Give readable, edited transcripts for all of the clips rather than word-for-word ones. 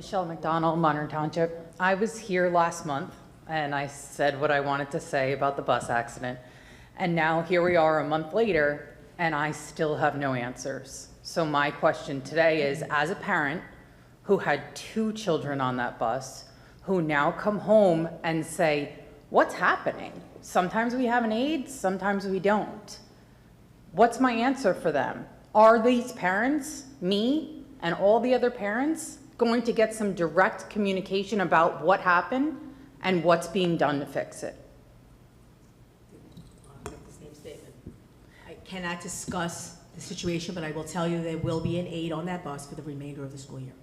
Michelle McDonald, Modern Township. I was here last month and I said what I wanted to say about the bus accident. And now here we are a month later and I still have no answers. So my question today is, as a parent who had 2 children on that bus, who now come home and say, what's happening? Sometimes we have an aide, sometimes we don't. What's my answer for them? Are these parents, me and all the other parents, going to get some direct communication about what happened and what's being done to fix it? The same statement. I cannot discuss the situation, but I will tell you there will be an aide on that bus for the remainder of the school year.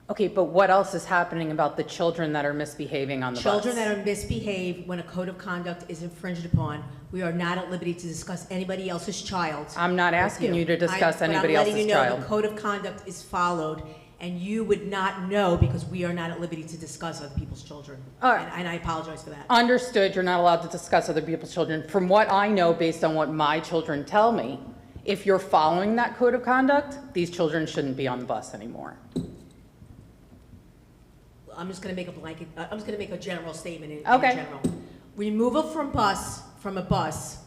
Okay, but what else is happening about the children that are misbehaving on the bus? Children that are misbehave when a code of conduct is infringed upon, we are not at liberty to discuss anybody else's child. I'm not asking you to discuss anybody else's But I'm letting you know child. the code of conduct is followed, and you would not know because we are not at liberty to discuss other people's children. All right. And I apologize for that. Understood, you're not allowed to discuss other people's children. From what I know, based on what my children tell me, if you're following that code of conduct, these children shouldn't be on the bus anymore. I'm just going to make a blanket. I'm just going to make a general statement in Okay. general. Removal from a bus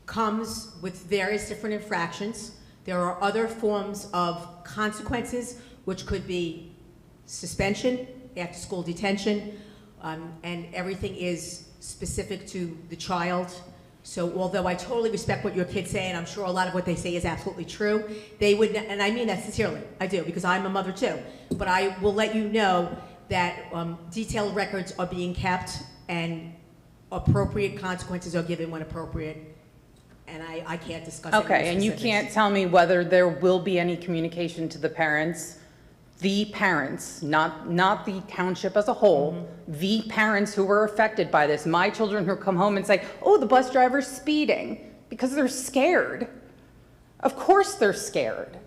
comes with various different infractions. There are other forms of consequences, which could be suspension, after-school detention, and everything is specific to the child. So although I totally respect what your kids say, and I'm sure a lot of what they say is absolutely true, they would, and I mean that sincerely, I do, because I'm a mother too, but I will let you know that detailed records are being kept and appropriate consequences are given when appropriate, and I can't discuss any Okay, and you specifics. can't tell me whether there will be any communication to the parents, not the township as a whole, the parents who were affected by this, my children who come home and say, oh, the bus driver's speeding, because they're scared. Of course they're scared.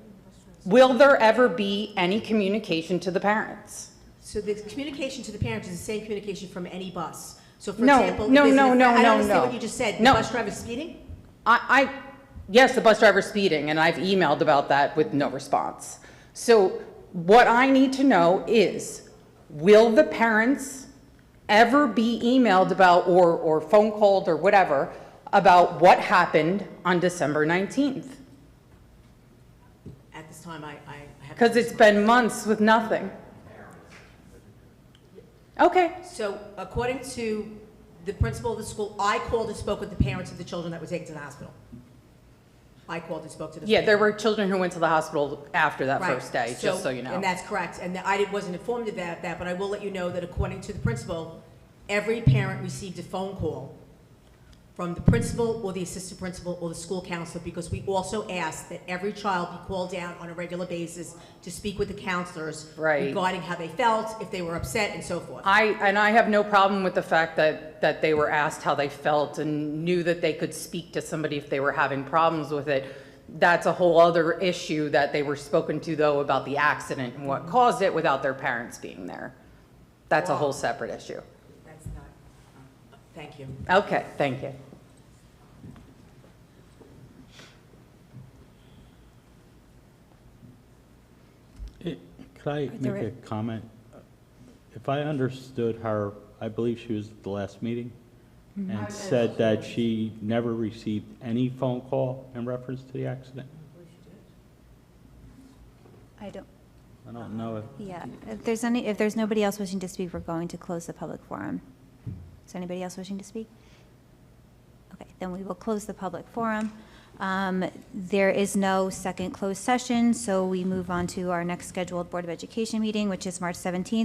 Will there ever be any communication to the parents? So the communication to the parents is the same communication from any bus. So for No, example, no, if there's no, an- no, I don't no, understand no. what you just said. No. The bus driver speeding? Yes, the bus driver's speeding, and I've emailed about that with no response. So what I need to know is, will the parents ever be emailed about or phone called or whatever about what happened on December 19th? At this time, I have. Because it's been months with nothing. Okay, So according to the principal of the school, I called and spoke with the parents of the children that were taken to the hospital. I called and spoke to the. yeah, there were children who went to the hospital after that Right. first day, just so you know. And that's correct. And I wasn't informed of that, but I will let you know that according to the principal, every parent received a phone call from the principal or the assistant principal or the school counselor, because we also asked that every child be called down on a regular basis to speak with the counselors Right. regarding how they felt, if they were upset, and so forth. I have no problem with the fact that they were asked how they felt and knew that they could speak to somebody if they were having problems with it. That's a whole other issue that they were spoken to, though, about the accident and what caused it without their parents being there. That's a whole separate issue. That's not, thank you. Okay, thank you. Could I make a comment? If I understood her, I believe she was at the last meeting and said that she never received any phone call in reference to the accident. I don't, I don't know if, yeah, if there's nobody else wishing to speak, we're going to close the public forum. Is there anybody else wishing to speak? Okay, then we will close the public forum. There is no second closed session, so we move on to our next scheduled Board of Education meeting, which is March 17th.